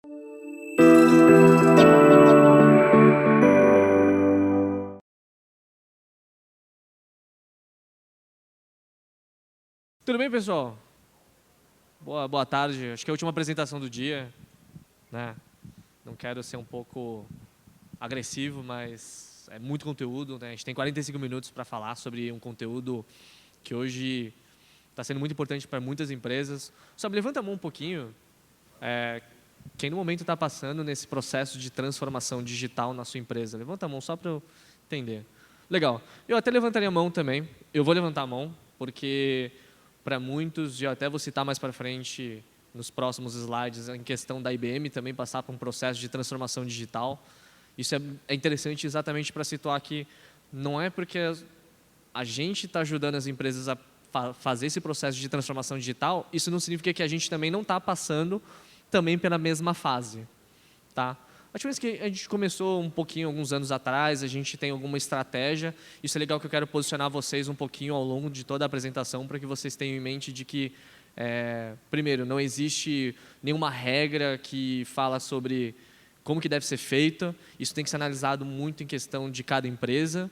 Tudo bem, pessoal? Boa tarde. Acho que é a última apresentação do dia, né? Não quero ser um pouco agressivo, mas é muito conteúdo, né? A gente tem 45 minutos para falar sobre um conteúdo que hoje está sendo muito importante para muitas empresas. Só levanta a mão um pouquinho. Quem no momento está passando nesse processo de transformação digital na sua empresa? Levanta a mão só para eu entender. Legal. Eu até levantaria a mão também. Eu vou levantar a mão, porque para muitos, e eu até vou citar mais para frente nos próximos slides, em questão da IBM também passar por um processo de transformação digital. Isso é interessante exatamente para situar que não é porque a gente está ajudando as empresas a fazer esse processo de transformação digital, isso não significa que a gente também não está passando também pela mesma fase, tá? Acho que a gente começou um pouquinho, alguns anos atrás, a gente tem alguma estratégia. Isso é legal que eu quero posicionar vocês um pouquinho ao longo de toda a apresentação para que vocês tenham em mente de que, primeiro, não existe nenhuma regra que fala sobre como que deve ser feita. Isso tem que ser analisado muito em questão de cada empresa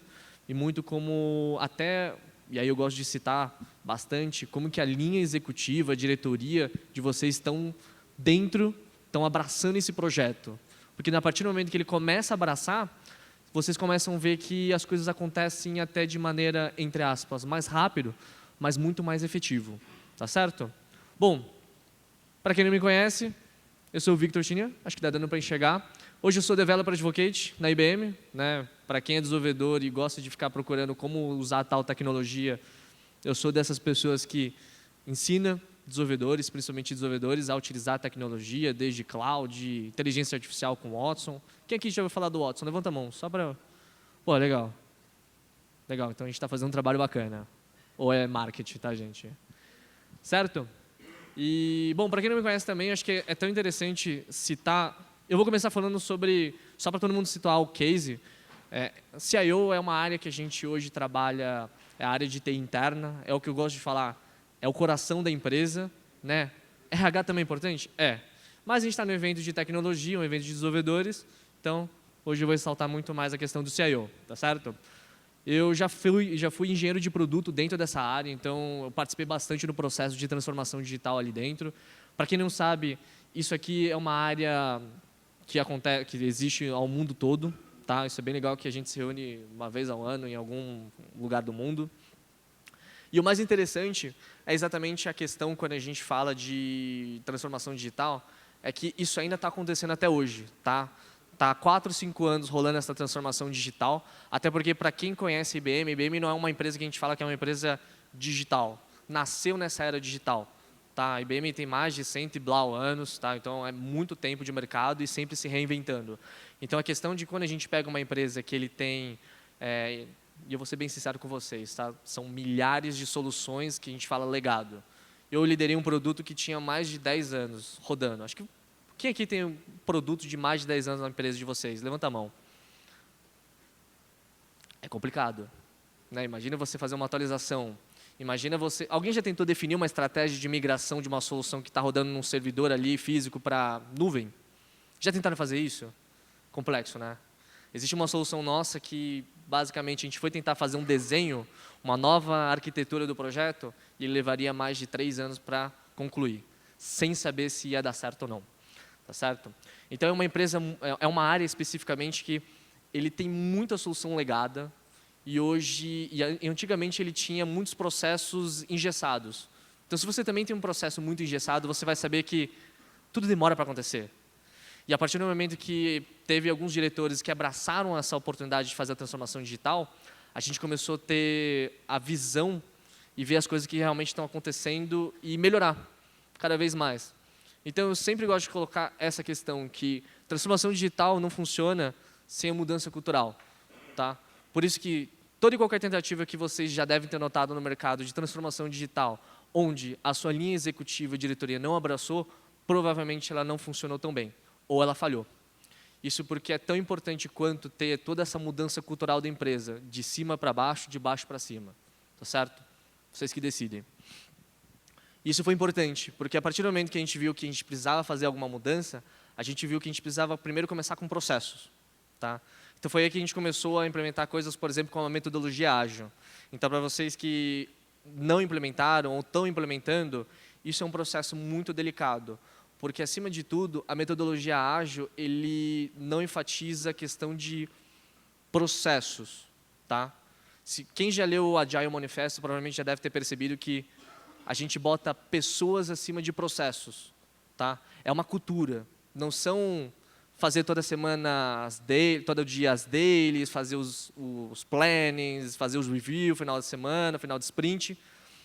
e muito como até, e aí eu gosto de citar bastante, como que a linha executiva, a diretoria de vocês estão abraçando esse projeto. Porque a partir do momento que ele começa a abraçar, vocês começam a ver que as coisas acontecem até de maneira, entre aspas, mais rápido, mas muito mais efetivo. Tá certo? Bom, para quem não me conhece, eu sou o Victor Chinia, acho que está dando para enxergar. Hoje eu sou Developer Advocate na IBM. Né? Para quem é desenvolvedor e gosta de ficar procurando como usar tal tecnologia, eu sou dessas pessoas que ensina desenvolvedores, principalmente desenvolvedores, a utilizar a tecnologia, desde cloud, inteligência artificial com Watson. Quem aqui já ouviu falar do Watson? Levanta a mão, só para... Pô, legal. Legal, então a gente está fazendo um trabalho bacana. Ou é marketing, tá, gente? Certo? E, bom, para quem não me conhece também, acho que é tão interessante citar... Eu vou começar falando sobre... Só para todo mundo situar o case. CIO é uma área que a gente hoje trabalha, é a área de TI interna, é o que eu gosto de falar, é o coração da empresa, né? RH também é importante? É. Mas a gente está no evento de tecnologia, um evento de desenvolvedores, então hoje eu vou ressaltar muito mais a questão do CIO, tá certo? Eu já fui engenheiro de produto dentro dessa área, então eu participei bastante do processo de transformação digital ali dentro. Para quem não sabe, isso aqui é uma área que existe ao mundo todo, tá? Isso é bem legal que a gente se reúne uma vez ao ano em algum lugar do mundo. E o mais interessante é exatamente a questão quando a gente fala de transformação digital, é que isso ainda está acontecendo até hoje, tá? Está há 4, 5 anos rolando essa transformação digital, até porque, para quem conhece a IBM não é uma empresa que a gente fala que é uma empresa digital, nasceu nessa era digital. Tá? A IBM tem mais de 100 e blau anos, tá? Então é muito tempo de mercado e sempre se reinventando. Então a questão de quando a gente pega uma empresa que ele tem... e eu vou ser bem sincero com vocês, tá? São milhares de soluções que a gente fala legado. Eu liderei um produto que tinha mais de 10 anos rodando. Acho que quem aqui tem um produto de mais de 10 anos na empresa de vocês? Levanta a mão. É complicado, né? Imagina você fazer uma atualização. Imagina você... Alguém já tentou definir uma estratégia de migração de uma solução que está rodando num servidor ali físico para nuvem? Já tentaram fazer isso? Complexo, né? Existe uma solução nossa que, basicamente, a gente foi tentar fazer um desenho, uma nova arquitetura do projeto, e ele levaria mais de 3 anos para concluir, sem saber se ia dar certo ou não. Tá certo? Então, é uma empresa, é uma área especificamente que ele tem muita solução legada, e hoje, e antigamente ele tinha muitos processos engessados. Então, se você também tem um processo muito engessado, você vai saber que tudo demora para acontecer. E a partir do momento que teve alguns diretores que abraçaram essa oportunidade de fazer a transformação digital, a gente começou a ter a visão e ver as coisas que realmente estão acontecendo e melhorar cada vez mais. Então, eu sempre gosto de colocar essa questão que transformação digital não funciona sem a mudança cultural. Tá? Por isso que toda e qualquer tentativa que vocês já devem ter notado no mercado de transformação digital, onde a sua linha executiva e diretoria não abraçou, provavelmente ela não funcionou tão bem, ou ela falhou. Isso porque é tão importante quanto ter toda essa mudança cultural da empresa, de cima para baixo, de baixo para cima. Tá certo? Vocês que decidem. Isso foi importante, porque a partir do momento que a gente viu que a gente precisava fazer alguma mudança, a gente viu que a gente precisava primeiro começar com processos. Tá? Então, foi aí que a gente começou a implementar coisas, por exemplo, como a metodologia ágil. Então, para vocês que não implementaram ou estão implementando, isso é um processo muito delicado, porque, acima de tudo, a metodologia ágil ele não enfatiza a questão de processos. Tá? Quem já leu o Agile Manifesto provavelmente já deve ter percebido que a gente bota pessoas acima de processos. Tá? É uma cultura, não são fazer toda semana, todo dia as dailies, fazer os plannings, fazer os reviews, final de semana, final de sprint.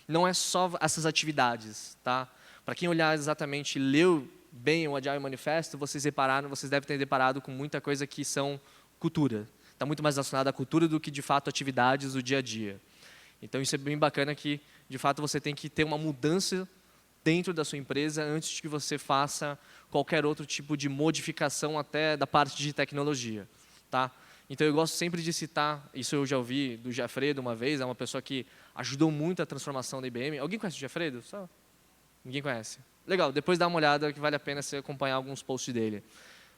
Não é só essas atividades. Tá? Para quem olhar exatamente, leu bem o Agile Manifesto, vocês devem ter deparado com muita coisa que são cultura. Está muito mais relacionada à cultura do que, de fato, atividades do dia a dia. Então, isso é bem bacana que, de fato, você tem que ter uma mudança dentro da sua empresa antes de que você faça qualquer outro tipo de modificação até da parte de tecnologia. Tá? Então, eu gosto sempre de citar, isso eu já ouvi do Jeffredo uma vez, é uma pessoa que ajudou muito a transformação da IBM. Alguém conhece o Jeffredo? Só? Ninguém conhece? Legal, depois dá uma olhada que vale a pena você acompanhar alguns posts dele.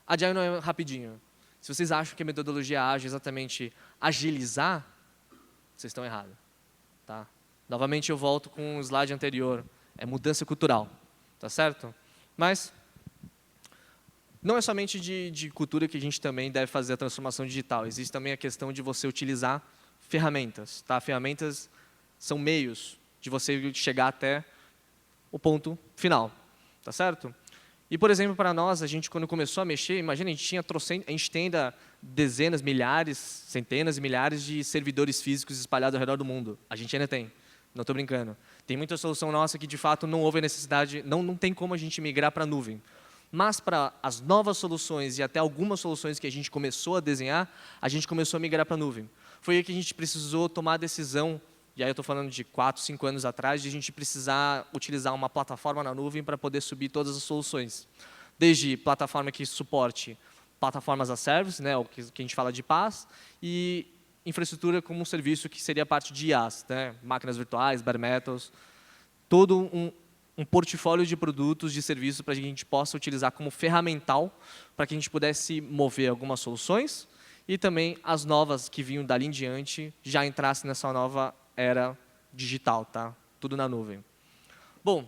Agile não é rapidinho. Se vocês acham que a metodologia ágil é exatamente agilizar, vocês estão errados. Tá? Novamente, eu volto com o slide anterior. É mudança cultural, tá certo? Mas não é somente de cultura que a gente também deve fazer a transformação digital. Existe também a questão de você utilizar ferramentas. Tá? Ferramentas são meios de você chegar até o ponto final, tá certo? E, por exemplo, para nós, a gente quando começou a mexer, imagina, a gente tem ainda dezenas, milhares, centenas e milhares de servidores físicos espalhados ao redor do mundo. A gente ainda tem. Não estou brincando. Tem muita solução nossa que, de fato, não houve a necessidade, não tem como a gente migrar para a nuvem. Mas, para as novas soluções e até algumas soluções que a gente começou a desenhar, a gente começou a migrar para a nuvem. Foi aí que a gente precisou tomar a decisão, e aí eu estou falando de 4, 5 anos atrás, de a gente precisar utilizar uma plataforma na nuvem para poder subir todas as soluções. Desde plataforma que suporte plataformas as a service, né, o que a gente fala de PaaS, e infraestrutura como um serviço que seria a parte de IaaS, né? Máquinas virtuais, bare metals, todo um portfólio de produtos, de serviços para que a gente possa utilizar como ferramental para que a gente pudesse mover algumas soluções e também as novas que vinham dali em diante já entrassem nessa nova era digital, tá? Tudo na nuvem. Bom,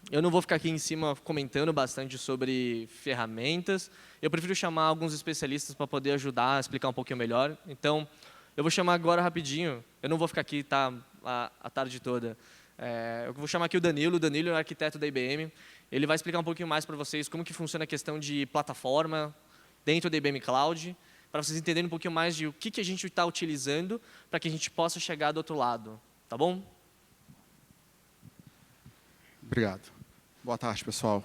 eu não vou ficar aqui em cima comentando bastante sobre ferramentas. Eu prefiro chamar alguns especialistas para poder ajudar a explicar um pouquinho melhor. Então, eu vou chamar agora rapidinho. Eu não vou ficar aqui a tarde toda. Eu vou chamar aqui o Danilo. O Danilo é o arquiteto da IBM. Ele vai explicar um pouquinho mais para vocês como que funciona a questão de plataforma dentro da IBM Cloud, para vocês entenderem um pouquinho mais de o que a gente está utilizando para que a gente possa chegar do outro lado. Tá bom? Obrigado. Boa tarde, pessoal.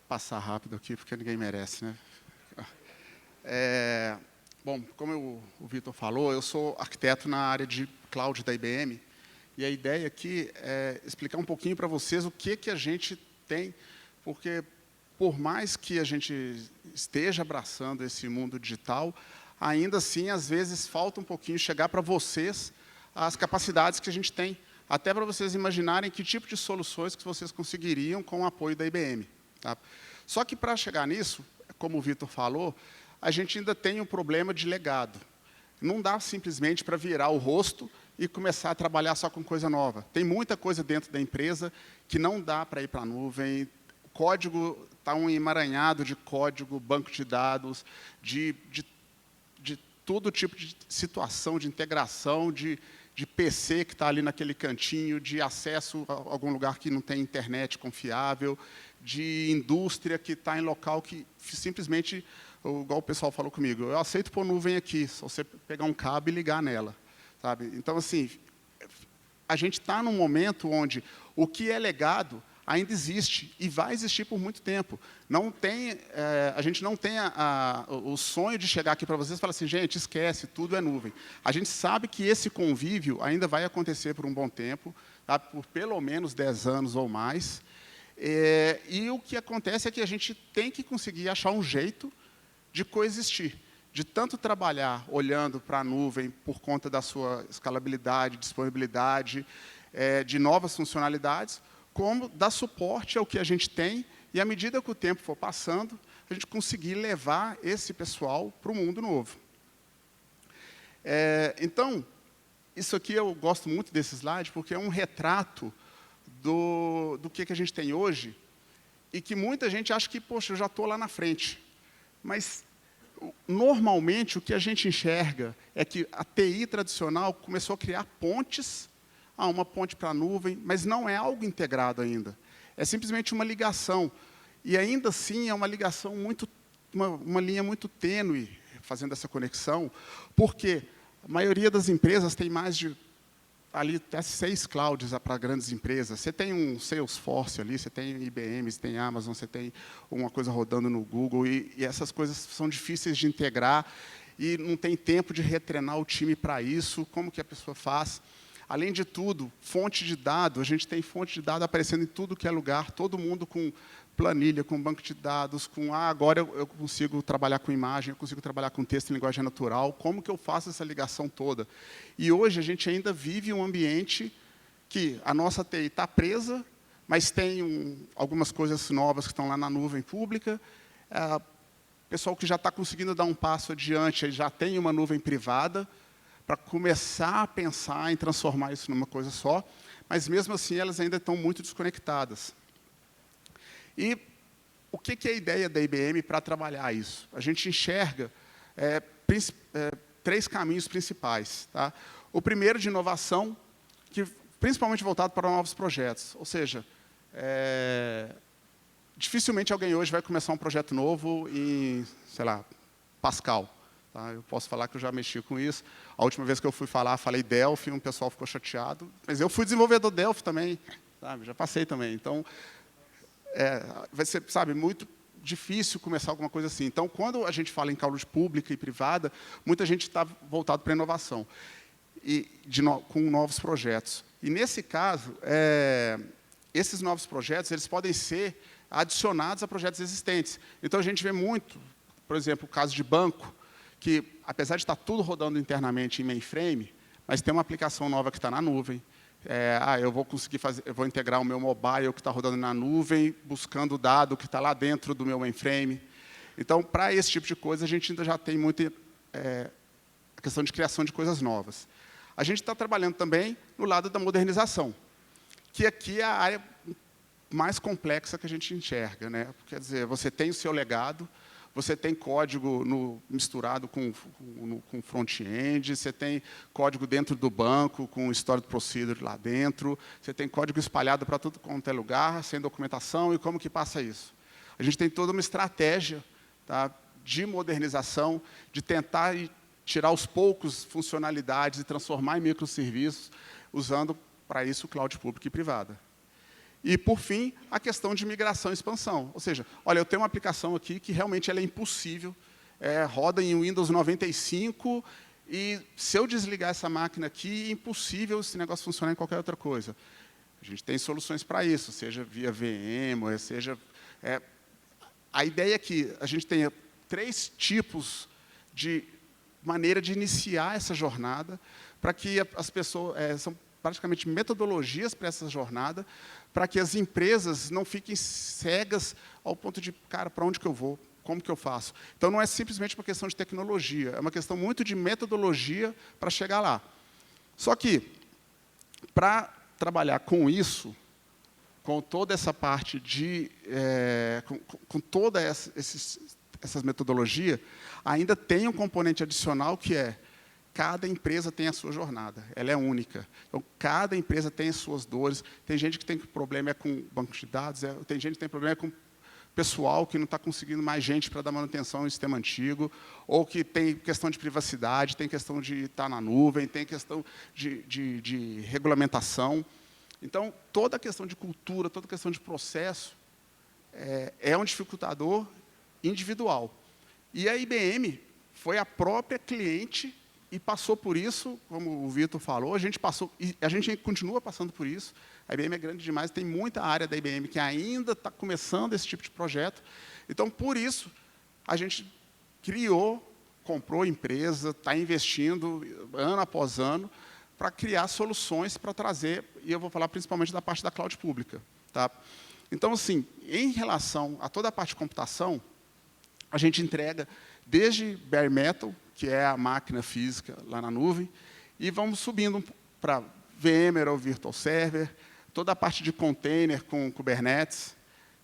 Passar rápido aqui, porque ninguém merece, né? Bom, como o Vitor falou, eu sou arquiteto na área de cloud da IBM, e a ideia aqui é explicar um pouquinho para vocês o que a gente tem, porque por mais que a gente esteja abraçando esse mundo digital, ainda assim, às vezes, falta um pouquinho chegar para vocês as capacidades que a gente tem, até para vocês imaginarem que tipo de soluções que vocês conseguiriam com o apoio da IBM. Tá? Só que, para chegar nisso, como o Vitor falou, a gente ainda tem um problema de legado. Não dá simplesmente para virar o rosto e começar a trabalhar só com coisa nova. Tem muita coisa dentro da empresa que não dá para ir para a nuvem. O código está um emaranhado de código, banco de dados, de todo tipo de situação, de integração, de PC que está ali naquele cantinho, de acesso a algum lugar que não tem internet confiável, de indústria que está em local que simplesmente, igual o pessoal falou comigo, eu aceito pôr nuvem aqui, só você pegar um cabo e ligar nela. Sabe? Então, assim, a gente está num momento onde o que é legado ainda existe e vai existir por muito tempo. Não tem, a gente não tem o sonho de chegar aqui para vocês e falar assim, gente, esquece, tudo é nuvem. A gente sabe que esse convívio ainda vai acontecer por um bom tempo, tá? Por pelo menos 10 anos ou mais. E o que acontece é que a gente tem que conseguir achar um jeito de coexistir, de tanto trabalhar olhando para a nuvem por conta da sua escalabilidade, disponibilidade, de novas funcionalidades, como dar suporte ao que a gente tem, e à medida que o tempo for passando, a gente conseguir levar esse pessoal para o mundo novo. Então, isso aqui eu gosto muito desse slide, porque é um retrato do que a gente tem hoje, e que muita gente acha que, poxa, eu já estou lá na frente. Mas, normalmente, o que a gente enxerga é que a TI tradicional começou a criar pontes, uma ponte para a nuvem, mas não é algo integrado ainda. É simplesmente uma ligação. E, ainda assim, é uma ligação uma linha muito tênue, fazendo essa conexão, porque a maioria das empresas tem mais de ali até 6 clouds para grandes empresas. Você tem um Salesforce ali, você tem IBM, você tem Amazon, você tem uma coisa rodando no Google, e essas coisas são difíceis de integrar, e não tem tempo de retreinar o time para isso. Como que a pessoa faz? Além de tudo, fonte de dados, a gente tem fonte de dados aparecendo em tudo que é lugar, todo mundo com planilha, com banco de dados, com agora eu consigo trabalhar com imagem, eu consigo trabalhar com texto em linguagem natural, como que eu faço essa ligação toda? E hoje a gente ainda vive um ambiente que a nossa TI está presa, mas tem algumas coisas novas que estão lá na nuvem pública, pessoal que já está conseguindo dar um passo adiante, já tem uma nuvem privada, para começar a pensar em transformar isso numa coisa só, mas mesmo assim elas ainda estão muito desconectadas. E o que é a ideia da IBM para trabalhar isso? A gente enxerga 3 caminhos principais. Tá? O primeiro de inovação, que principalmente voltado para novos projetos. Ou seja, dificilmente alguém hoje vai começar um projeto novo em, sei lá, Pascal. Tá? Eu posso falar que eu já mexi com isso. A última vez que eu fui falar, falei Delphi, um pessoal ficou chateado. Mas eu fui desenvolvedor Delphi também, sabe? Já passei também. Então, vai ser, sabe, muito difícil começar alguma coisa assim. Então, quando a gente fala em cloud pública e privada, muita gente está voltado para a inovação, com novos projetos. E, nesse caso, esses novos projetos eles podem ser adicionados a projetos existentes. Então, a gente vê muito, por exemplo, o caso de banco, que, apesar de estar tudo rodando internamente em mainframe, mas tem uma aplicação nova que está na nuvem. Eu vou conseguir eu vou integrar o meu mobile que está rodando na nuvem, buscando o dado que está lá dentro do meu mainframe. Então, para esse tipo de coisa, a gente ainda já tem muita a questão de criação de coisas novas. A gente está trabalhando também no lado da modernização, que aqui é a área mais complexa que a gente enxerga, né? Quer dizer, você tem o seu legado, você tem código misturado com front-end, você tem código dentro do banco, com stored procedure lá dentro, você tem código espalhado para tudo quanto é lugar, sem documentação, e como que passa isso? A gente tem toda uma estratégia, tá, de modernização, de tentar tirar aos poucos funcionalidades e transformar em microserviços, usando para isso cloud pública e privada. E, por fim, a questão de migração e expansão. Ou seja, olha, eu tenho uma aplicação aqui que realmente ela é impossível, roda em Windows 95, e se eu desligar essa máquina aqui, é impossível esse negócio funcionar em qualquer outra coisa. A gente tem soluções para isso, seja via VM, seja... A ideia é que a gente tenha 3 tipos de maneira de iniciar essa jornada, para que as pessoas... são praticamente metodologias para essa jornada, para que as empresas não fiquem cegas ao ponto de, cara, para onde que eu vou? Como que eu faço? Então, não é simplesmente uma questão de tecnologia, é uma questão muito de metodologia para chegar lá. Só que, para trabalhar com isso, com toda essa parte de... com toda essas metodologias, ainda tem um componente adicional que é cada empresa tem a sua jornada, ela é única. Então, cada empresa tem as suas dores. Tem gente que tem problema com banco de dados, tem gente que tem problema com pessoal que não está conseguindo mais gente para dar manutenção em sistema antigo, ou que tem questão de privacidade, tem questão de estar na nuvem, tem questão de regulamentação. Então, toda a questão de cultura, toda a questão de processo é um dificultador individual. E a IBM foi a própria cliente e passou por isso, como o Vitor falou, a gente passou, e a gente continua passando por isso. A IBM é grande demais, tem muita área da IBM que ainda está começando esse tipo de projeto. Então, por isso, a gente comprou empresa, está investindo ano após ano para criar soluções para trazer, e eu vou falar principalmente da parte da cloud pública. Tá? Então, assim, em relação a toda a parte de computação, a gente entrega desde bare metal, que é a máquina física lá na nuvem, e vamos subindo para VMware ou Virtual Server, toda a parte de container com Kubernetes,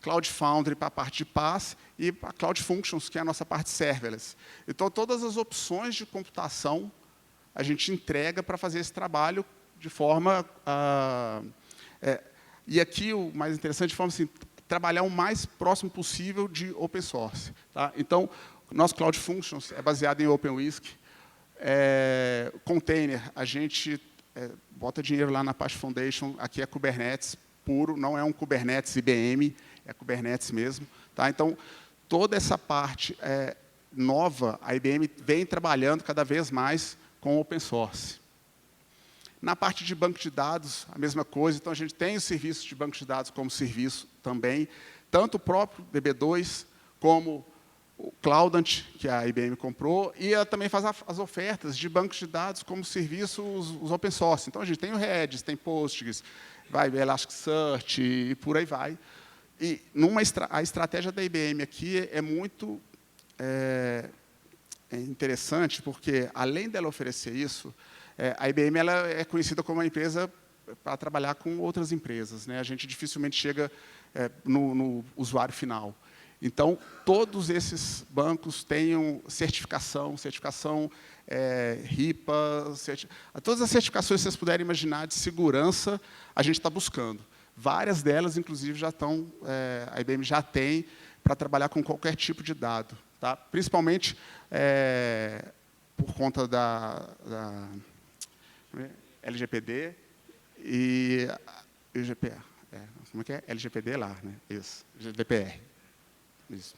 Cloud Foundry para a parte de PaaS e a Cloud Functions, que é a nossa parte serverless. Então, todas as opções de computação a gente entrega para fazer esse trabalho de forma... e aqui, o mais interessante, de forma assim, trabalhar o mais próximo possível de open source. Tá? Então, nosso Cloud Functions é baseado em OpenWhisk. Container, a gente bota dinheiro lá na Apache Foundation, aqui é Kubernetes puro, não é um Kubernetes IBM, é Kubernetes mesmo. Tá? Então, toda essa parte nova, a IBM vem trabalhando cada vez mais com open source. Na parte de banco de dados, a mesma coisa. Então, a gente tem o serviço de banco de dados como serviço também, tanto o próprio DB2, como o Cloudant, que a IBM comprou, e ela também faz as ofertas de bancos de dados como serviço os open source. Então, a gente tem o Redis, tem Postgres, vai Elasticsearch e por aí vai. E a estratégia da IBM aqui é muito interessante, porque, além dela oferecer isso, a IBM ela é conhecida como uma empresa para trabalhar com outras empresas. Né? A gente dificilmente chega no usuário final. Então, todos esses bancos têm certificação RIPA, todas as certificações que vocês puderem imaginar de segurança, a gente está buscando. Várias delas, inclusive, já estão, a IBM já tem para trabalhar com qualquer tipo de dado. Tá? Principalmente por conta da LGPD e o GDPR. Como é que é? LGPD lá, né? Isso, GDPR. Isso.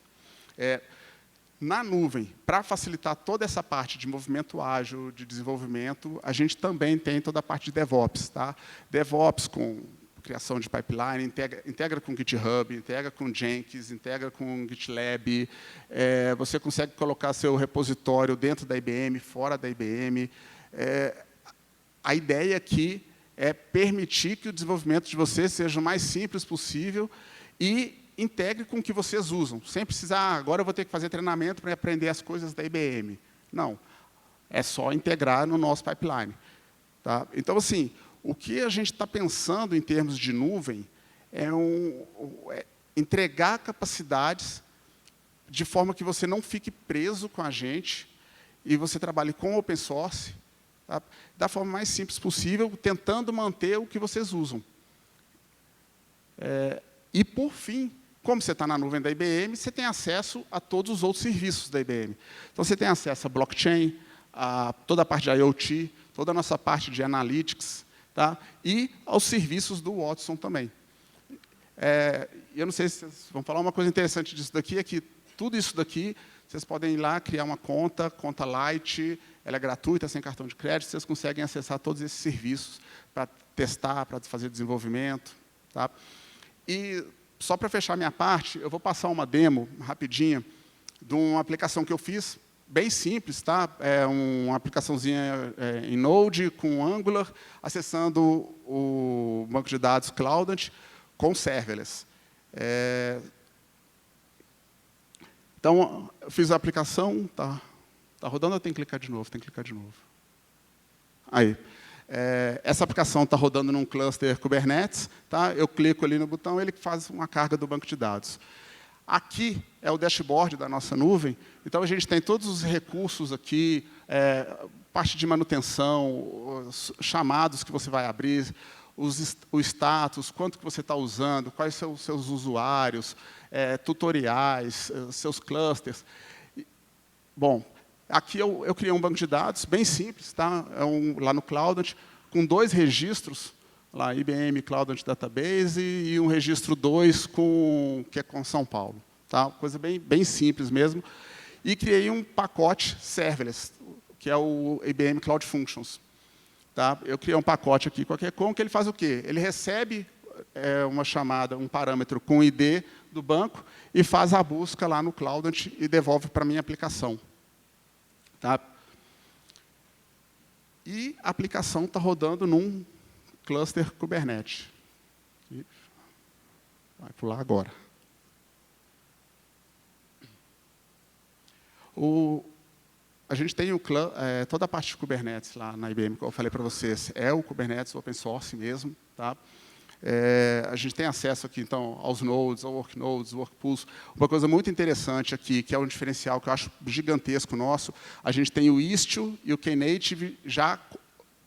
Na nuvem, para facilitar toda essa parte de movimento ágil, de desenvolvimento, a gente também tem toda a parte de DevOps. Tá? DevOps com criação de pipeline, integra com GitHub, integra com Jenkins, integra com GitLab. Você consegue colocar seu repositório dentro da IBM, fora da IBM. A ideia aqui é permitir que o desenvolvimento de vocês seja o mais simples possível e integre com o que vocês usam, sem precisar, agora eu vou ter que fazer treinamento para aprender as coisas da IBM. Não, é só integrar no nosso pipeline. Tá? Então, assim, o que a gente está pensando em termos de nuvem é entregar capacidades de forma que você não fique preso com a gente e você trabalhe com open source, tá? Da forma mais simples possível, tentando manter o que vocês usam. E, por fim, como você está na nuvem da IBM, você tem acesso a todos os outros serviços da IBM. Então, você tem acesso a blockchain, a toda a parte de IoT, toda a nossa parte de analytics, tá? E aos serviços do Watson também. Eu não sei se vocês vão falar uma coisa interessante disso daqui, é que tudo isso daqui, vocês podem ir lá, criar uma conta Light, ela é gratuita, sem cartão de crédito, vocês conseguem acessar todos esses serviços para testar, para fazer desenvolvimento. Tá? E, só para fechar minha parte, eu vou passar uma demo, rapidinha, de uma aplicação que eu fiz, bem simples, tá? É uma aplicaçãozinha em Node, com Angular, acessando o banco de dados Cloudant com serverless. Então, eu fiz a aplicação, tá rodando ou tem que clicar de novo? Tem que clicar de novo. Aí. Essa aplicação está rodando num cluster Kubernetes, tá? Eu clico ali no botão, ele faz uma carga do banco de dados. Aqui é o dashboard da nossa nuvem, então a gente tem todos os recursos aqui, parte de manutenção, os chamados que você vai abrir, o status, quanto que você está usando, quais são os seus usuários, tutoriais, seus clusters. Bom, aqui eu criei um banco de dados bem simples, tá? Lá no Cloudant, com 2 registros, lá IBM Cloudant Database e um registro 2 que é com São Paulo. Tá? Coisa bem simples mesmo. E criei um pacote serverless, que é o IBM Cloud Functions. Tá? Eu criei um pacote aqui qualquer que ele faz o quê? Ele recebe uma chamada, um parâmetro com o ID do banco e faz a busca lá no Cloudant e devolve para a minha aplicação. Tá? E a aplicação está rodando num cluster Kubernetes. Vai pular agora. A gente tem toda a parte de Kubernetes lá na IBM, como eu falei para vocês, é o Kubernetes open source mesmo. Tá? A gente tem acesso aqui, então, aos nodes, ao worknodes, workpools. Uma coisa muito interessante aqui, que é um diferencial que eu acho gigantesco nosso, a gente tem o Istio e o Knative já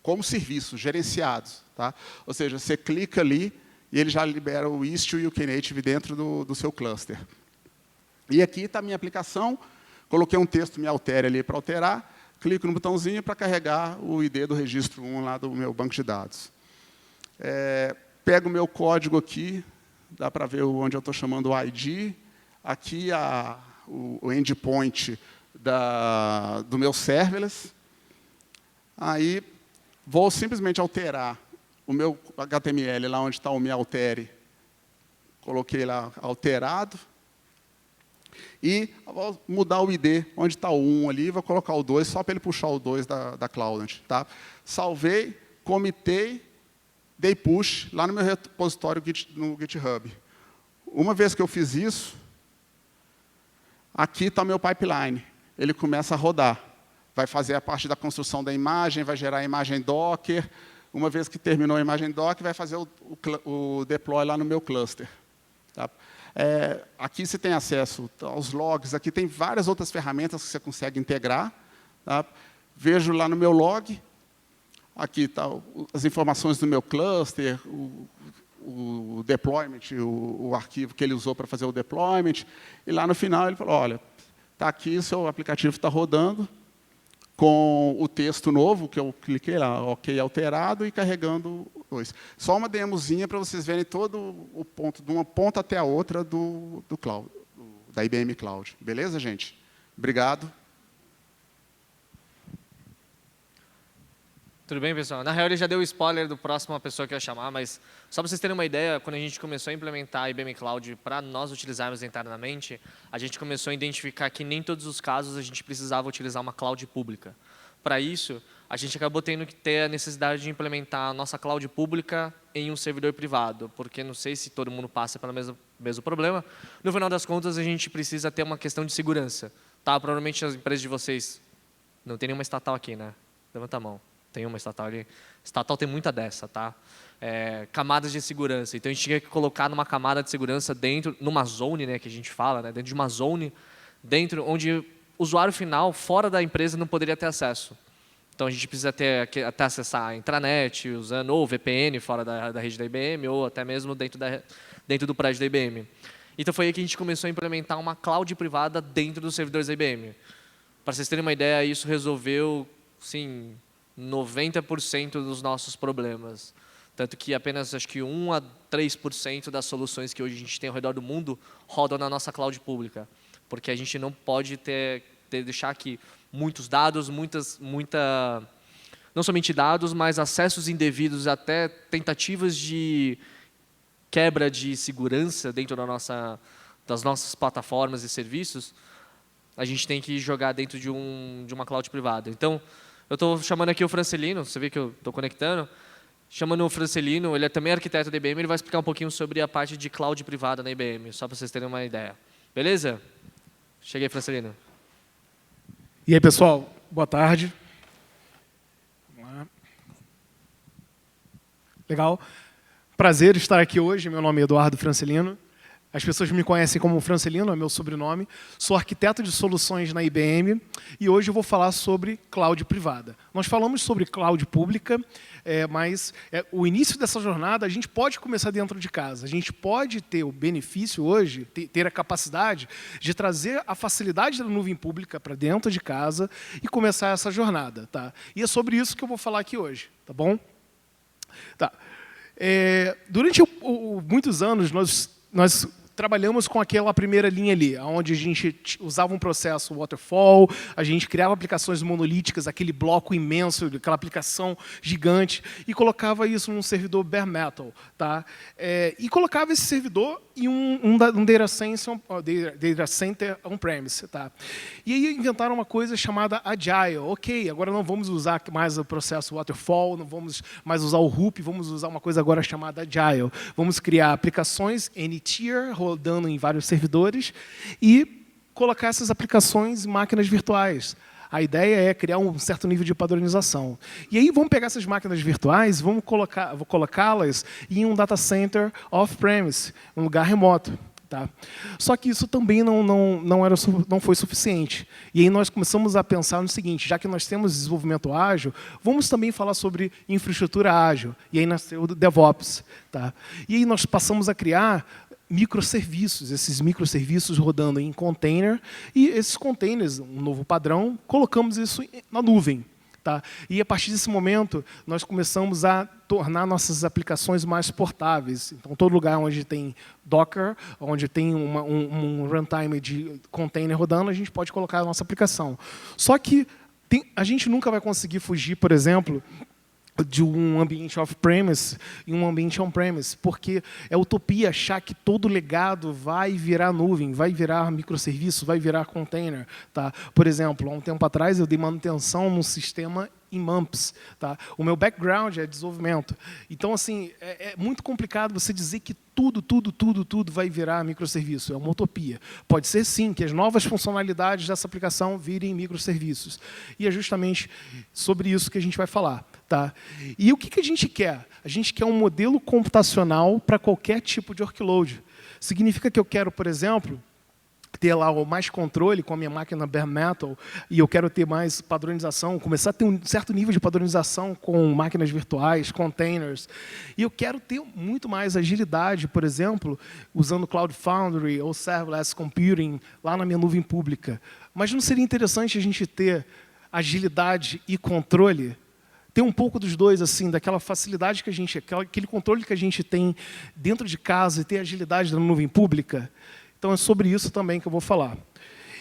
como serviços, gerenciados. Tá? Ou seja, você clica ali e ele já libera o Istio e o Knative dentro do seu cluster. E aqui está a minha aplicação, coloquei um texto me altere ali para alterar, clico no botãozinho para carregar o ID do registro 1 lá do meu banco de dados. Pego o meu código aqui, dá para ver onde eu estou chamando o ID. Aqui o endpoint do meu serverless. Aí vou simplesmente alterar o meu HTML lá onde está o me altere. Coloquei lá alterado. E vou mudar o ID, onde está o 1 ali, vou colocar o 2, só para ele puxar o 2 da Cloudant. Tá? Salvei, comitei, dei push lá no meu repositório no GitHub. Uma vez que eu fiz isso, aqui está meu pipeline. Ele começa a rodar. Vai fazer a parte da construção da imagem, vai gerar a imagem Docker. Uma vez que terminou a imagem Docker, vai fazer o deploy lá no meu cluster. Tá? Aqui você tem acesso aos logs, aqui tem várias outras ferramentas que você consegue integrar. Tá? Vejo lá no meu log, aqui estão as informações do meu cluster, o deployment, o arquivo que ele usou para fazer o deployment. E lá no final ele falou, olha, está aqui, seu aplicativo está rodando com o texto novo, que eu cliquei lá, OK alterado, e carregando dois. Só uma demozinha para vocês verem todo o ponto, de uma ponta até a outra do cloud, da IBM Cloud. Beleza, gente? Obrigado. Tudo bem, pessoal? Na real, ele já deu o spoiler do próximo pessoa que eu ia chamar, mas só para vocês terem uma ideia, quando a gente começou a implementar a IBM Cloud para nós utilizarmos internamente, a gente começou a identificar que nem todos os casos a gente precisava utilizar uma cloud pública. Para isso, a gente acabou tendo que ter a necessidade de implementar a nossa cloud pública em um servidor privado, porque não sei se todo mundo passa pelo mesmo problema. No final das contas, a gente precisa ter uma questão de segurança. Tá? Provavelmente as empresas de vocês, não tem nenhuma estatal aqui, né? Levanta a mão. Tem uma estatal ali. Estatal tem muita dessa, tá? Camadas de segurança. Então, a gente tinha que colocar numa camada de segurança dentro, numa zone, né, que a gente fala, né, dentro de uma zone, dentro onde o usuário final, fora da empresa, não poderia ter acesso. Então, a gente precisa até acessar a intranet, usando ou VPN fora da rede da IBM, ou até mesmo dentro do prédio da IBM. Então, foi aí que a gente começou a implementar uma cloud privada dentro dos servidores da IBM. Para vocês terem uma ideia, isso resolveu, sim, 90% dos nossos problemas. Tanto que apenas, acho que 1 a 3% das soluções que hoje a gente tem ao redor do mundo rodam na nossa cloud pública. Porque a gente não pode deixar aqui muitos dados, não somente dados, mas acessos indevidos, até tentativas de quebra de segurança dentro das nossas plataformas e serviços, a gente tem que jogar dentro de uma cloud privada. Então, eu estou chamando aqui o Francelino, você vê que eu estou conectando. Chamando o Francelino, ele é também arquiteto da IBM, ele vai explicar um pouquinho sobre a parte de cloud privada na IBM, só para vocês terem uma ideia. Beleza? Cheguei, Francelino. E aí, pessoal, boa tarde. Vamos lá. Legal. Prazer estar aqui hoje, meu nome é Eduardo Francelino. As pessoas me conhecem como Francelino, é meu sobrenome. Sou arquiteto de soluções na IBM e hoje eu vou falar sobre cloud privada. Nós falamos sobre cloud pública, mas o início dessa jornada a gente pode começar dentro de casa. A gente pode ter o benefício hoje, ter a capacidade de trazer a facilidade da nuvem pública para dentro de casa e começar essa jornada. Tá? E é sobre isso que eu vou falar aqui hoje. Tá bom? Tá. Durante muitos anos, nós trabalhamos com aquela primeira linha ali, onde a gente usava um processo waterfall, a gente criava aplicações monolíticas, aquele bloco imenso, aquela aplicação gigante, e colocava isso num servidor bare metal. Tá? E colocava esse servidor em um data center on-premise. Tá? E aí inventaram uma coisa chamada Agile. Ok, agora não vamos usar mais o processo waterfall, não vamos mais usar o Hoop, vamos usar uma coisa agora chamada Agile. Vamos criar aplicações N-tier, rodando em vários servidores, e colocar essas aplicações em máquinas virtuais. A ideia é criar um certo nível de padronização. E aí vamos pegar essas máquinas virtuais, vou colocá-las em um data center off-premise, um lugar remoto. Tá? Só que isso também não foi suficiente. E aí nós começamos a pensar no seguinte, já que nós temos desenvolvimento ágil, vamos também falar sobre infraestrutura ágil. E aí nasceu o DevOps. Tá? E aí nós passamos a criar microserviços, esses microserviços rodando em container, e esses containers, um novo padrão, colocamos isso na nuvem. Tá? E, a partir desse momento, nós começamos a tornar nossas aplicações mais portáveis. Então, todo lugar onde tem Docker, onde tem um runtime de container rodando, a gente pode colocar a nossa aplicação. Só que a gente nunca vai conseguir fugir, por exemplo, de um ambiente off-premise e um ambiente on-premise, porque é utopia achar que todo legado vai virar nuvem, vai virar microserviço, vai virar container. Tá? Por exemplo, há um tempo atrás eu dei manutenção num sistema em MUMPs. Tá? O meu background é desenvolvimento. Então, assim, é muito complicado você dizer que tudo vai virar microserviço. É uma utopia. Pode ser, sim, que as novas funcionalidades dessa aplicação virem microserviços. E é justamente sobre isso que a gente vai falar. Tá? E o que a gente quer? A gente quer um modelo computacional para qualquer tipo de workload. Significa que eu quero, por exemplo, ter lá mais controle com a minha máquina bare metal, e eu quero ter mais padronização, começar a ter um certo nível de padronização com máquinas virtuais, containers. E eu quero ter muito mais agilidade, por exemplo, usando Cloud Foundry ou Serverless Computing lá na minha nuvem pública. Mas não seria interessante a gente ter agilidade e controle? Ter um pouco dos dois, assim, daquela facilidade que a gente, aquele controle que a gente tem dentro de casa e ter agilidade na nuvem pública? Então, é sobre isso também que eu vou falar.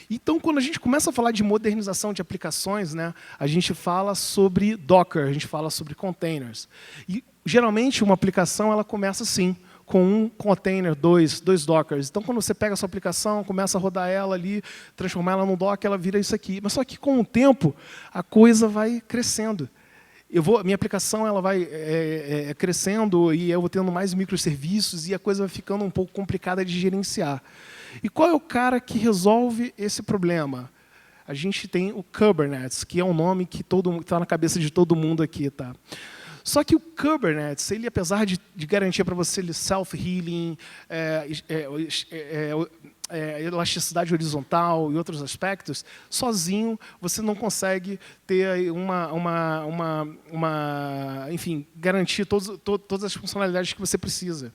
Então, quando a gente começa a falar de modernização de aplicações, né, a gente fala sobre Docker, a gente fala sobre containers. E, geralmente, uma aplicação ela começa assim, com um container, dois Dockers. Então, quando você pega a sua aplicação, começa a rodar ela ali, transformar ela num Docker, ela vira isso aqui. Mas só que, com o tempo, a coisa vai crescendo. Minha aplicação ela vai crescendo e eu vou tendo mais microserviços e a coisa vai ficando um pouco complicada de gerenciar. E qual é o cara que resolve esse problema? A gente tem o Kubernetes, que é um nome que está na cabeça de todo mundo aqui. Tá? Só que o Kubernetes, ele, apesar de garantir para você self-healing, elasticidade horizontal e outros aspectos, sozinho você não consegue ter enfim, garantir todas as funcionalidades que você precisa.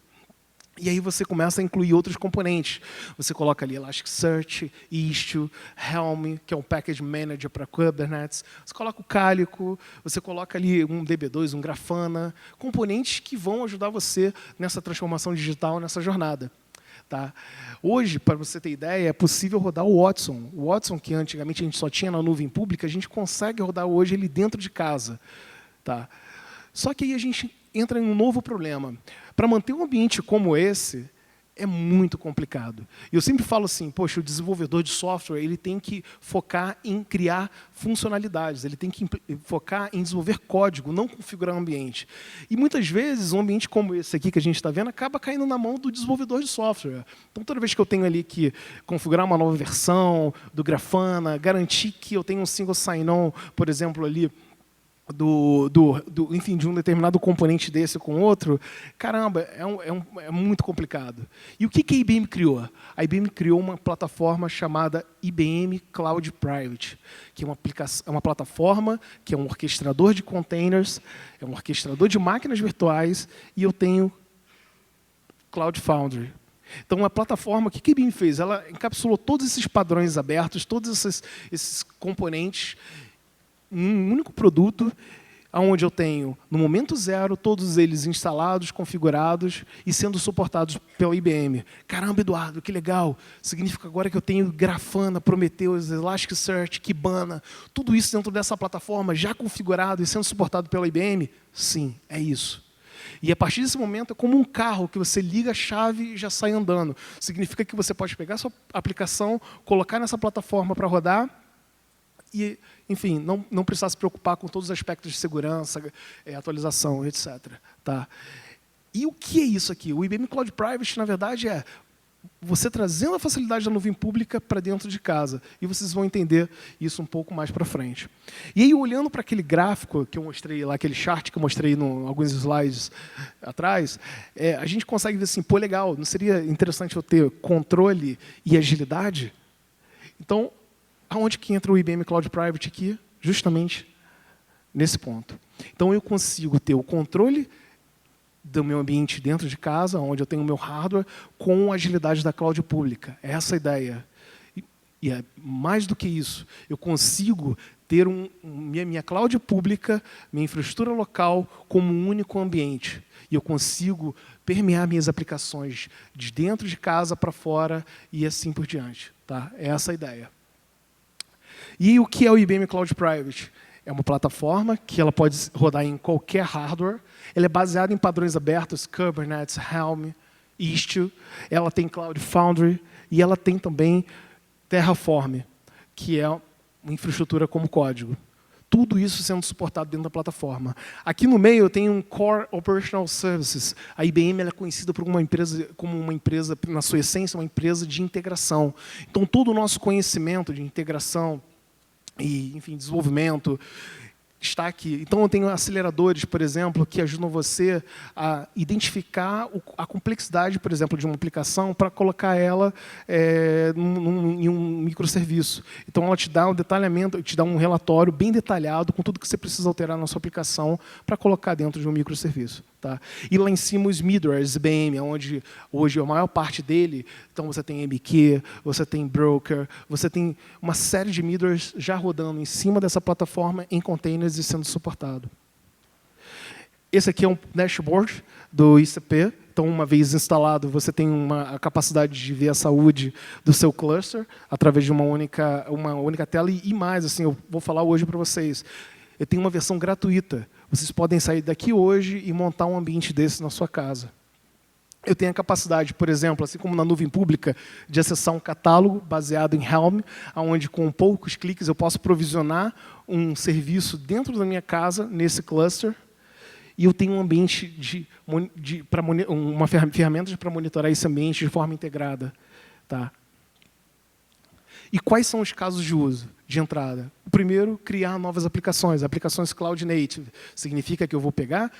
E aí você começa a incluir outros componentes. Você coloca ali Elasticsearch, Istio, Helm, que é um package manager para Kubernetes. Você coloca o Calico, você coloca ali um DB2, um Grafana, componentes que vão ajudar você nessa transformação digital, nessa jornada. Tá? Hoje, para você ter ideia, é possível rodar o Watson. O Watson, que antigamente a gente só tinha na nuvem pública, a gente consegue rodar hoje ele dentro de casa. Tá? Só que aí a gente entra em um novo problema. Para manter um ambiente como esse, é muito complicado. E eu sempre falo assim, poxa, o desenvolvedor de software ele tem que focar em criar funcionalidades, ele tem que focar em desenvolver código, não configurar o ambiente. E muitas vezes, um ambiente como esse aqui que a gente está vendo, acaba caindo na mão do desenvolvedor de software. Então, toda vez que eu tenho ali que configurar uma nova versão do Grafana, garantir que eu tenho um single sign-on, por exemplo, ali, enfim, de um determinado componente desse com outro, caramba, é muito complicado. E o que a IBM criou? A IBM criou uma plataforma chamada IBM Cloud Private, que é uma plataforma que é um orquestrador de containers, é um orquestrador de máquinas virtuais, e eu tenho Cloud Foundry. Então, a plataforma, o que a IBM fez? Ela encapsulou todos esses padrões abertos, todos esses componentes, um único produto, onde eu tenho, no momento zero, todos eles instalados, configurados e sendo suportados pela IBM. Caramba, Eduardo, que legal! Significa agora que eu tenho Grafana, Prometheus, Elasticsearch, Kibana, tudo isso dentro dessa plataforma, já configurado e sendo suportado pela IBM? Sim, é isso. E a partir desse momento é como um carro que você liga a chave e já sai andando. Significa que você pode pegar a sua aplicação, colocar nessa plataforma para rodar e, enfim, não precisar se preocupar com todos os aspectos de segurança, atualização, etc. Tá? E o que é isso aqui? O IBM Cloud Private, na verdade, você trazendo a facilidade da nuvem pública para dentro de casa. E vocês vão entender isso um pouco mais para frente. E aí, olhando para aquele gráfico que eu mostrei lá, aquele chart que eu mostrei em alguns slides atrás, a gente consegue ver assim, pô, legal, não seria interessante eu ter controle e agilidade? Então, aonde que entra o IBM Cloud Private aqui? Justamente nesse ponto. Então, eu consigo ter o controle do meu ambiente dentro de casa, onde eu tenho o meu hardware, com a agilidade da cloud pública. É essa a ideia. E é mais do que isso. Eu consigo ter minha cloud pública, minha infraestrutura local, como um único ambiente. E eu consigo permear minhas aplicações de dentro de casa para fora e assim por diante. Tá? É essa a ideia. E o que é o IBM Cloud Private? É uma plataforma que ela pode rodar em qualquer hardware. Ela é baseada em padrões abertos, Kubernetes, Helm, Istio. Ela tem Cloud Foundry e ela tem também Terraform, que é uma infraestrutura como código. Tudo isso sendo suportado dentro da plataforma. Aqui no meio eu tenho um Core Operational Services. A IBM ela é conhecida por como uma empresa, na sua essência, uma empresa de integração. Então, todo o nosso conhecimento de integração e, enfim, desenvolvimento está aqui. Então, eu tenho aceleradores, por exemplo, que ajudam você a identificar a complexidade, por exemplo, de uma aplicação para colocar ela em um microserviço. Então, ela te dá um detalhamento, te dá um relatório bem detalhado com tudo que você precisa alterar na sua aplicação para colocar dentro de um microserviço. Tá? E lá em cima os middlewares IBM, onde hoje a maior parte dele, então você tem MQ, você tem broker, você tem uma série de middlewares já rodando em cima dessa plataforma em containers e sendo suportado. Esse aqui é um dashboard do ICP. Então, uma vez instalado, você tem a capacidade de ver a saúde do seu cluster através de uma única tela. E mais, assim, eu vou falar hoje para vocês. Eu tenho uma versão gratuita. Vocês podem sair daqui hoje e montar um ambiente desse na sua casa. Eu tenho a capacidade, por exemplo, assim como na nuvem pública, de acessar um catálogo baseado em Helm, onde com poucos cliques eu posso provisionar um serviço dentro da minha casa, nesse cluster, e eu tenho um ambiente uma ferramenta para monitorar esse ambiente de forma integrada. Tá? E quais são os casos de uso, de entrada? O primeiro, criar novas aplicações Cloud Native. Significa que eu vou pegar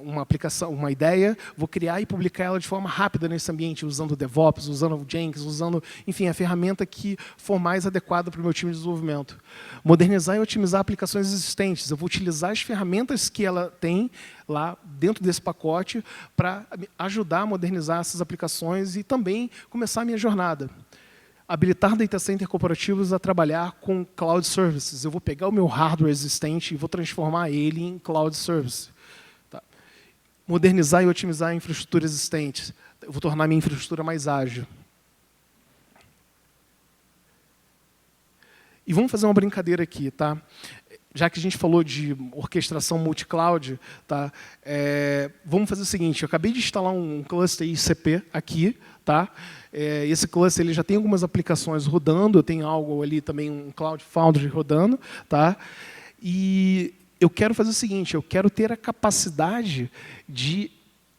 uma aplicação, uma ideia, vou criar e publicar ela de forma rápida nesse ambiente, usando DevOps, usando o Jenkins, usando, enfim, a ferramenta que for mais adequada para o meu time de desenvolvimento. Modernizar e otimizar aplicações existentes. Eu vou utilizar as ferramentas que ela tem lá dentro desse pacote para ajudar a modernizar essas aplicações e também começar a minha jornada. Habilitar data center corporativos a trabalhar com cloud services. Eu vou pegar o meu hardware existente e vou transformar ele em cloud service. Tá? Modernizar e otimizar a infraestrutura existente. Eu vou tornar a minha infraestrutura mais ágil. E vamos fazer uma brincadeira aqui, tá? Já que a gente falou de orquestração multi-cloud, tá? Vamos fazer o seguinte, eu acabei de instalar um cluster ICP aqui, tá? Esse cluster ele já tem algumas aplicações rodando, eu tenho algo ali também, um Cloud Foundry rodando, tá? E eu quero fazer o seguinte, eu quero ter a capacidade de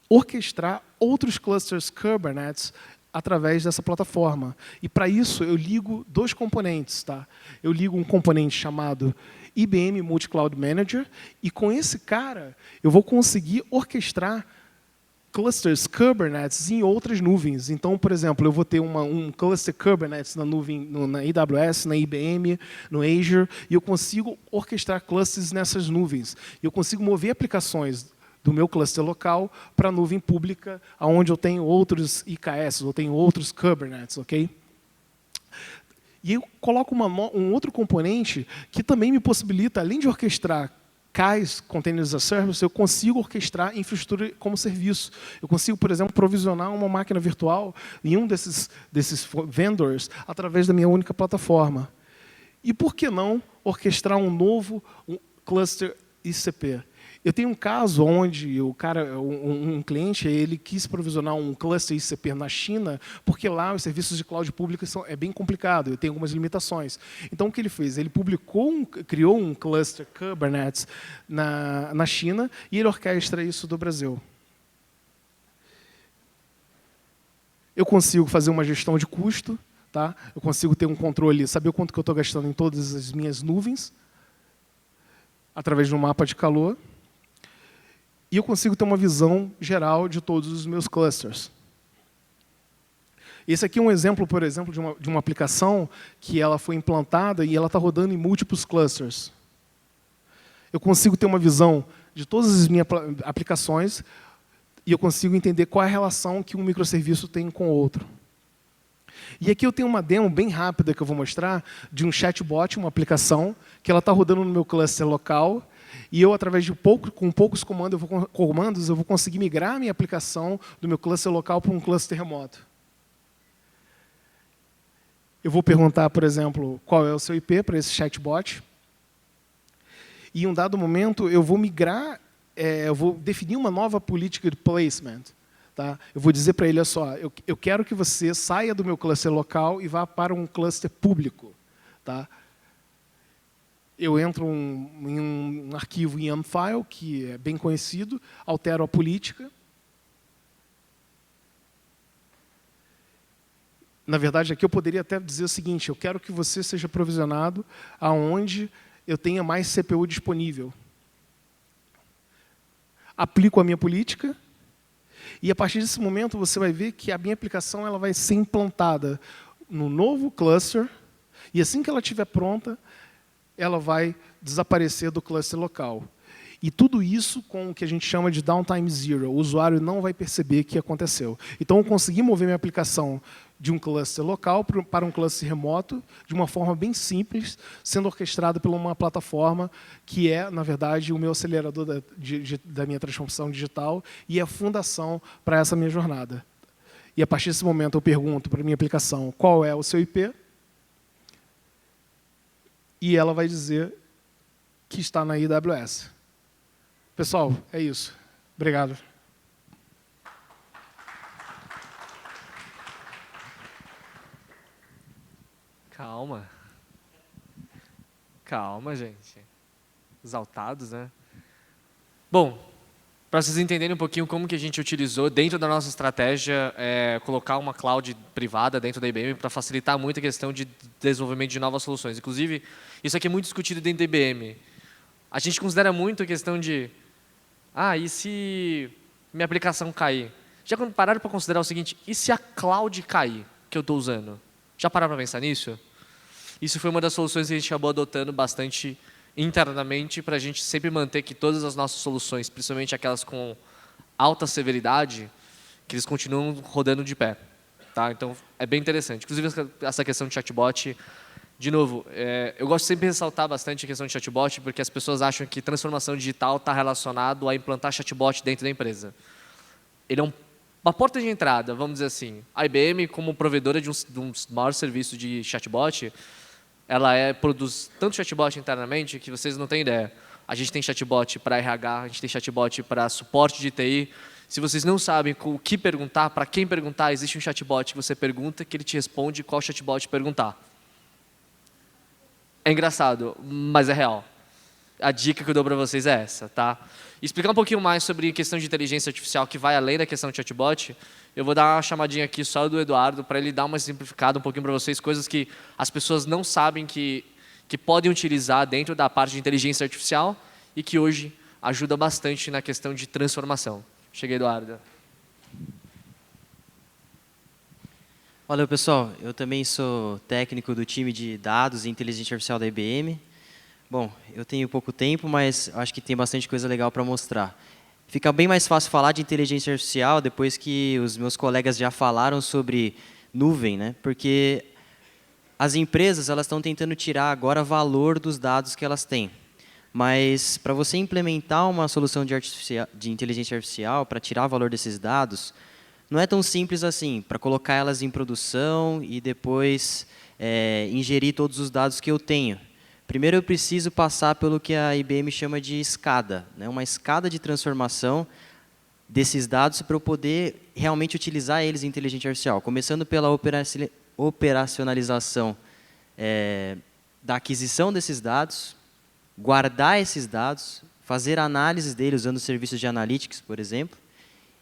orquestrar outros clusters Kubernetes através dessa plataforma. E para isso eu ligo dois componentes, tá? Eu ligo um componente chamado IBM Multi-Cloud Manager, e com esse cara eu vou conseguir orquestrar clusters Kubernetes em outras nuvens. Então, por exemplo, eu vou ter um cluster Kubernetes na nuvem, na AWS, na IBM, no Azure, e eu consigo orquestrar clusters nessas nuvens. Eu consigo mover aplicações do meu cluster local para a nuvem pública, onde eu tenho outros IKS, eu tenho outros Kubernetes, ok? E eu coloco um outro componente que também me possibilita, além de orquestrar CAIs, Containers as a Service, eu consigo orquestrar infraestrutura como serviço. Eu consigo, por exemplo, provisionar uma máquina virtual em um desses vendors através da minha única plataforma. E por que não orquestrar um novo cluster ICP? Eu tenho um caso onde um cliente ele quis provisionar um cluster ICP na China, porque lá os serviços de cloud pública é bem complicado, eu tenho algumas limitações. Então, o que ele fez? Ele criou um cluster Kubernetes na China e ele orquestra isso do Brasil. Eu consigo fazer uma gestão de custo, tá? Eu consigo ter um controle, saber o quanto que eu estou gastando em todas as minhas nuvens, através de um mapa de calor. E eu consigo ter uma visão geral de todos os meus clusters. Esse aqui é um exemplo, por exemplo, de uma aplicação que ela foi implantada e ela está rodando em múltiplos clusters. Eu consigo ter uma visão de todas as minhas aplicações e eu consigo entender qual é a relação que um microserviço tem com o outro. E aqui eu tenho uma demo bem rápida que eu vou mostrar de um chatbot, uma aplicação, que ela está rodando no meu cluster local e eu, através de com poucos comandos, eu vou conseguir migrar a minha aplicação do meu cluster local para um cluster remoto. Eu vou perguntar, por exemplo, qual é o seu IP para esse chatbot. E em um dado momento, eu vou migrar, eu vou definir uma nova política de placement. Tá? Eu vou dizer para ele, olha só, eu quero que você saia do meu cluster local e vá para um cluster público. Tá? Eu entro em um arquivo YAML, que é bem conhecido, altero a política. Na verdade, aqui eu poderia até dizer o seguinte, eu quero que você seja provisionado aonde eu tenha mais CPU disponível. Aplico a minha política e, a partir desse momento, você vai ver que a minha aplicação ela vai ser implantada no novo cluster e, assim que ela estiver pronta, ela vai desaparecer do cluster local. E tudo isso com o que a gente chama de downtime zero. O usuário não vai perceber que aconteceu. Então, eu consegui mover minha aplicação de um cluster local para um cluster remoto de uma forma bem simples, sendo orquestrado por uma plataforma que é, na verdade, o meu acelerador da minha transformação digital e é a fundação para essa minha jornada. E, a partir desse momento, eu pergunto para a minha aplicação qual é o seu IP e ela vai dizer que está na AWS. Pessoal, é isso. Obrigado. Calma. Calma, gente. Exaltados, né? Bom, para vocês entenderem um pouquinho como que a gente utilizou dentro da nossa estratégia, colocar uma cloud privada dentro da IBM para facilitar muito a questão de desenvolvimento de novas soluções. Inclusive, isso aqui é muito discutido dentro da IBM. A gente considera muito a questão de e se minha aplicação cair? Já pararam para considerar o seguinte, e se a cloud cair, que eu estou usando? Já pararam para pensar nisso? Isso foi uma das soluções que a gente acabou adotando bastante internamente para a gente sempre manter que todas as nossas soluções, principalmente aquelas com alta severidade, que eles continuam rodando de pé. Tá? Então, é bem interessante. Inclusive, essa questão de chatbot, de novo, eu gosto sempre de ressaltar bastante a questão de chatbot, porque as pessoas acham que transformação digital está relacionado a implantar chatbot dentro da empresa. Ele é uma porta de entrada, vamos dizer assim. A IBM, como provedora de um maior serviço de chatbot, ela produz tanto chatbot internamente que vocês não têm ideia. A gente tem chatbot para RH, a gente tem chatbot para suporte de TI. Se vocês não sabem o que perguntar, para quem perguntar, existe um chatbot que você pergunta, que ele te responde qual chatbot perguntar. É engraçado, mas é real. A dica que eu dou para vocês é essa, tá? E explicar um pouquinho mais sobre a questão de inteligência artificial que vai além da questão de chatbot, eu vou dar uma chamadinha aqui só do Eduardo para ele dar uma simplificada um pouquinho para vocês, coisas que as pessoas não sabem que podem utilizar dentro da parte de inteligência artificial e que hoje ajuda bastante na questão de transformação. Chega, Eduardo. Valeu, pessoal. Eu também sou técnico do time de dados e inteligência artificial da IBM. Bom, eu tenho pouco tempo, mas acho que tem bastante coisa legal para mostrar. Fica bem mais fácil falar de inteligência artificial depois que os meus colegas já falaram sobre nuvem, né? Porque as empresas elas estão tentando tirar agora valor dos dados que elas têm. Mas para você implementar uma solução de inteligência artificial, para tirar valor desses dados, não é tão simples assim, para colocar elas em produção e depois ingerir todos os dados que eu tenho. Primeiro eu preciso passar pelo que a IBM chama de escada, né? Uma escada de transformação desses dados para eu poder realmente utilizar eles em inteligência artificial. Começando pela operacionalização da aquisição desses dados, guardar esses dados, fazer análise deles usando serviços de analytics, por exemplo,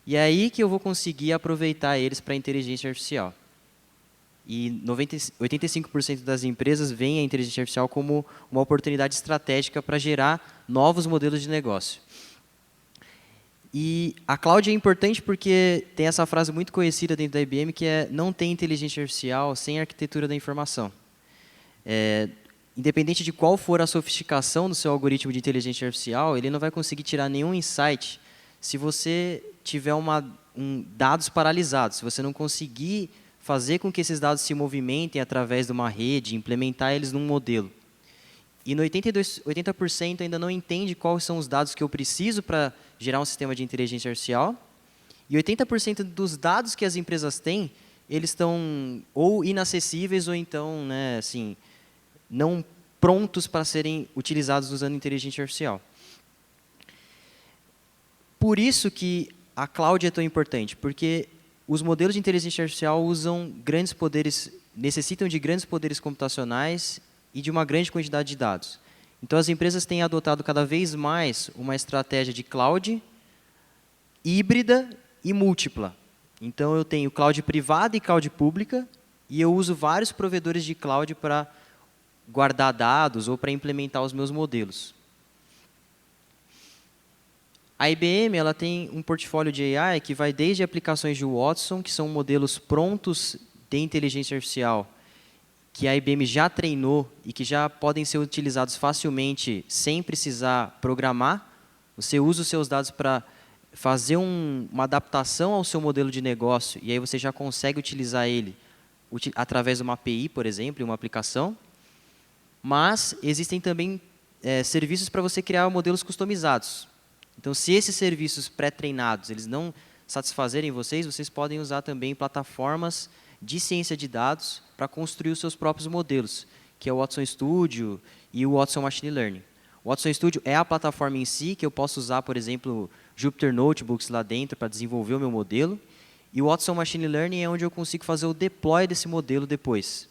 E é aí que eu vou conseguir aproveitar eles para a inteligência artificial. E 85% das empresas veem a inteligência artificial como uma oportunidade estratégica para gerar novos modelos de negócio. E a cloud é importante porque tem essa frase muito conhecida dentro da IBM, que é: não tem inteligência artificial sem arquitetura da informação. Independente de qual for a sofisticação do seu algoritmo de inteligência artificial, ele não vai conseguir tirar nenhum insight se você tiver dados paralisados, se você não conseguir fazer com que esses dados se movimentem através de uma rede, implementar eles num modelo. E no 80% ainda não entende quais são os dados que eu preciso para gerar um sistema de inteligência artificial. E 80% dos dados que as empresas têm, eles estão ou inacessíveis ou então, né, assim, não prontos para serem utilizados usando inteligência artificial. Por isso que a cloud é tão importante, porque os modelos de inteligência artificial necessitam de grandes poderes computacionais e de uma grande quantidade de dados. Então, as empresas têm adotado cada vez mais uma estratégia de cloud híbrida e múltipla. Então, eu tenho cloud privada e cloud pública, e eu uso vários provedores de cloud para guardar dados ou para implementar os meus modelos. A IBM ela tem um portfólio de AI que vai desde aplicações de Watson, que são modelos prontos de inteligência artificial, que a IBM já treinou e que já podem ser utilizados facilmente sem precisar programar. Você usa os seus dados para fazer uma adaptação ao seu modelo de negócio e aí você já consegue utilizar ele através de uma API, por exemplo, em uma aplicação. Mas existem também serviços para você criar modelos customizados. Então, se esses serviços pré-treinados eles não satisfazerem vocês podem usar também plataformas de ciência de dados para construir os seus próprios modelos, que é o Watson Studio e o Watson Machine Learning. O Watson Studio é a plataforma em si, que eu posso usar, por exemplo, Jupyter Notebooks lá dentro para desenvolver o meu modelo. E o Watson Machine Learning é onde eu consigo fazer o deploy desse modelo depois.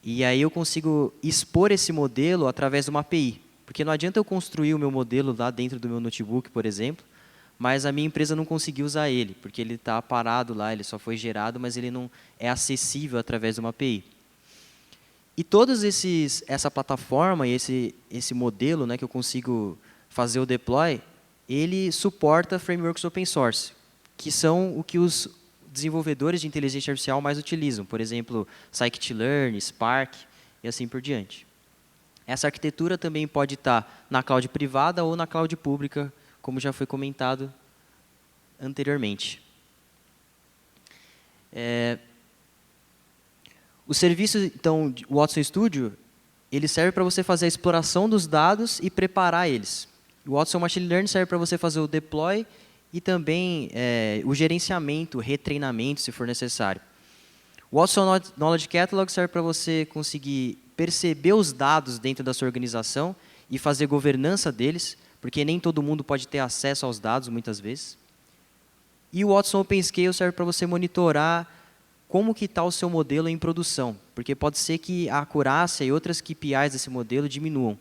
E aí eu consigo expor esse modelo através de uma API. Porque não adianta eu construir o meu modelo lá dentro do meu notebook, por exemplo, mas a minha empresa não conseguiu usar ele, porque ele está parado lá, ele só foi gerado, mas ele não é acessível através de uma API. E todos essa plataforma e esse modelo, né, que eu consigo fazer o deploy, ele suporta frameworks open source, que são o que os desenvolvedores de inteligência artificial mais utilizam. Por exemplo, scikit-learn, Spark e assim por diante. Essa arquitetura também pode estar na cloud privada ou na cloud pública, como já foi comentado anteriormente. O serviço, então, o Watson Studio, ele serve para você fazer a exploração dos dados e preparar eles. O Watson Machine Learning serve para você fazer o deploy e também o gerenciamento, o retreinamento, se for necessário. O Watson Knowledge Catalog serve para você conseguir perceber os dados dentro da sua organização e fazer governança deles, porque nem todo mundo pode ter acesso aos dados, muitas vezes. E o Watson OpenScale serve para você monitorar como que está o seu modelo em produção, porque pode ser que a acurácia e outras KPIs desse modelo diminuam.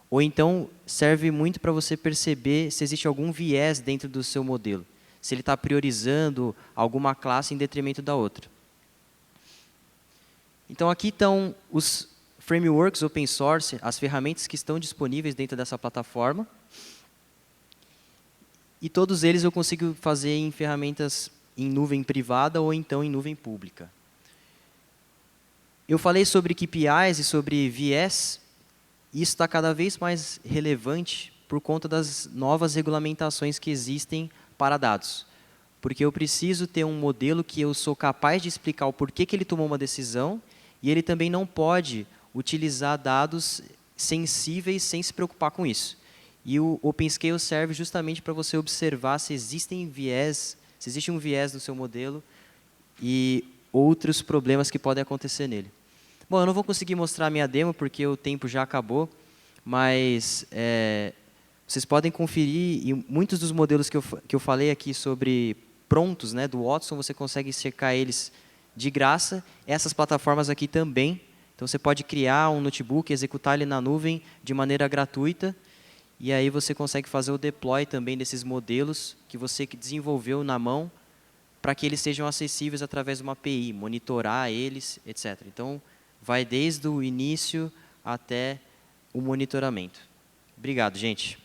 Ou então, serve muito para você perceber se existe algum viés dentro do seu modelo, se ele está priorizando alguma classe em detrimento da outra. Então, aqui estão os frameworks open source, as ferramentas que estão disponíveis dentro dessa plataforma. E todos eles eu consigo fazer em ferramentas em nuvem privada ou então em nuvem pública. Eu falei sobre KPIs e sobre viés. Isso está cada vez mais relevante por conta das novas regulamentações que existem para dados. Porque eu preciso ter um modelo que eu sou capaz de explicar o porquê que ele tomou uma decisão e ele também não pode utilizar dados sensíveis sem se preocupar com isso. E o OpenScale serve justamente para você observar se existe um viés no seu modelo e outros problemas que podem acontecer nele. Bom, eu não vou conseguir mostrar a minha demo porque o tempo já acabou, mas vocês podem conferir, e muitos dos modelos que eu falei aqui sobre prontos, né, do Watson, você consegue checar eles de graça. Essas plataformas aqui também. Então, você pode criar um notebook, executar ele na nuvem de maneira gratuita. E aí você consegue fazer o deploy também desses modelos que você desenvolveu na mão para que eles sejam acessíveis através de uma API, monitorar eles, etc. Então, vai desde o início até o monitoramento. Obrigado, gente.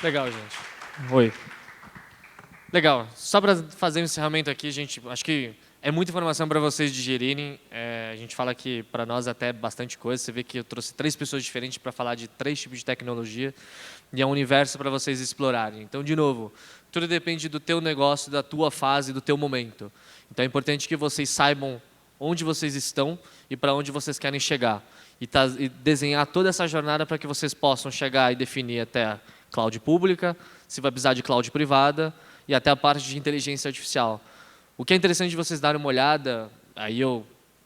Legal, gente. Oi. Legal. Só para fazer um encerramento aqui, gente, acho que é muita informação para vocês digerirem. A gente fala que para nós até bastante coisa. Você vê que eu trouxe 3 pessoas diferentes para falar de 3 tipos de tecnologia e é um universo para vocês explorarem. Então, de novo, tudo depende do teu negócio, da tua fase, do teu momento. Então, é importante que vocês saibam onde vocês estão e para onde vocês querem chegar. E desenhar toda essa jornada para que vocês possam chegar e definir até a cloud pública, se vai precisar de cloud privada e até a parte de inteligência artificial. O que é interessante de vocês darem uma olhada,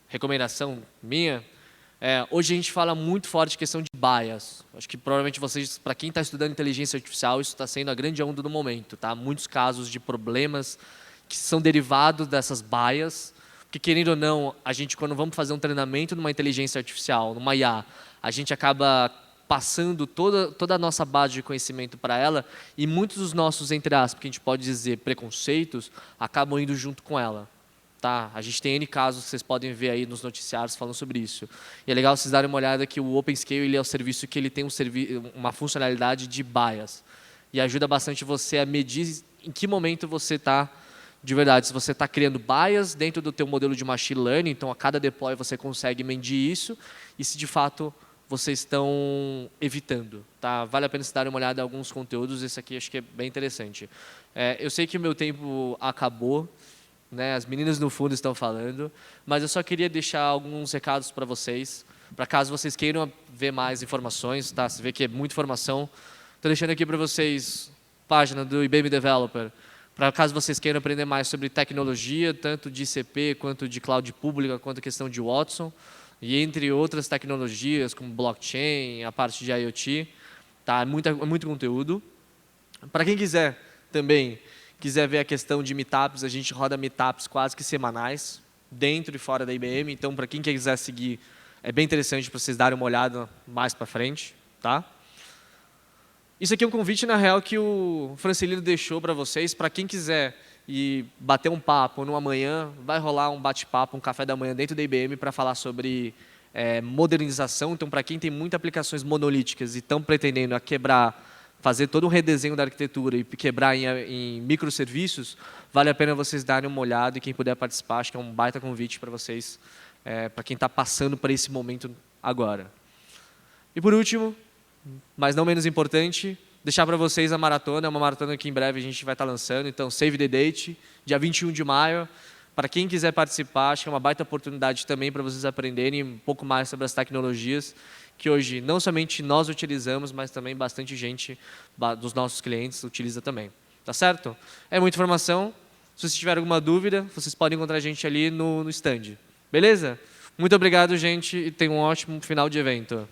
recomendação minha, hoje a gente fala muito forte de questão de bias. Acho que provavelmente vocês, para quem está estudando inteligência artificial, isso está sendo a grande onda do momento. Tá? Muitos casos de problemas que são derivados dessas bias, porque querendo ou não, a gente quando vamos fazer um treinamento numa inteligência artificial, numa IA, a gente acaba passando toda a nossa base de conhecimento para ela e muitos dos nossos, entre aspas, que a gente pode dizer preconceitos, acabam indo junto com ela. Tá? A gente tem N casos que vocês podem ver aí nos noticiários falando sobre isso. E é legal vocês darem uma olhada que o OpenScale ele é o serviço que ele tem uma funcionalidade de bias. E ajuda bastante você a medir em que momento você está de verdade. Se você está criando bias dentro do teu modelo de machine learning, então a cada deploy você consegue medir isso e se de fato vocês estão evitando. Tá? Vale a pena se darem uma olhada em alguns conteúdos, esse aqui acho que é bem interessante. Eu sei que o meu tempo acabou, né? As meninas no fundo estão falando, mas eu só queria deixar alguns recados para vocês, para caso vocês queiram ver mais informações, tá? Você vê que é muita informação. Estou deixando aqui para vocês página do IBM Developer, para caso vocês queiram aprender mais sobre tecnologia, tanto de ICP, quanto de cloud pública, quanto a questão de Watson, e entre outras tecnologias, como blockchain, a parte de IoT. Tá? Muito conteúdo. Para quem quiser também, quiser ver a questão de meetups, a gente roda meetups quase que semanais, dentro e fora da IBM. Então, para quem quiser seguir, é bem interessante para vocês darem uma olhada mais para frente. Tá? Isso aqui é um convite, na real, que o Francelino deixou para vocês. Para quem quiser ir bater um papo no amanhã, vai rolar um bate-papo, um café da manhã dentro da IBM para falar sobre modernização. Então, para quem tem muitas aplicações monolíticas e estão pretendendo a quebrar, fazer todo um redesenho da arquitetura e quebrar em microserviços, vale a pena vocês darem uma olhada e quem puder participar, acho que é um baita convite para vocês, para quem está passando por esse momento agora. E por último, mas não menos importante, deixar para vocês a maratona, é uma maratona que em breve a gente vai estar lançando, então save the date, dia 21 de maio, para quem quiser participar, acho que é uma baita oportunidade também para vocês aprenderem um pouco mais sobre as tecnologias que hoje não somente nós utilizamos, mas também bastante gente dos nossos clientes utiliza também. Tá certo? É muita informação, se vocês tiverem alguma dúvida, vocês podem encontrar a gente ali no stand. Beleza? Muito obrigado, gente, e tenham um ótimo final de evento.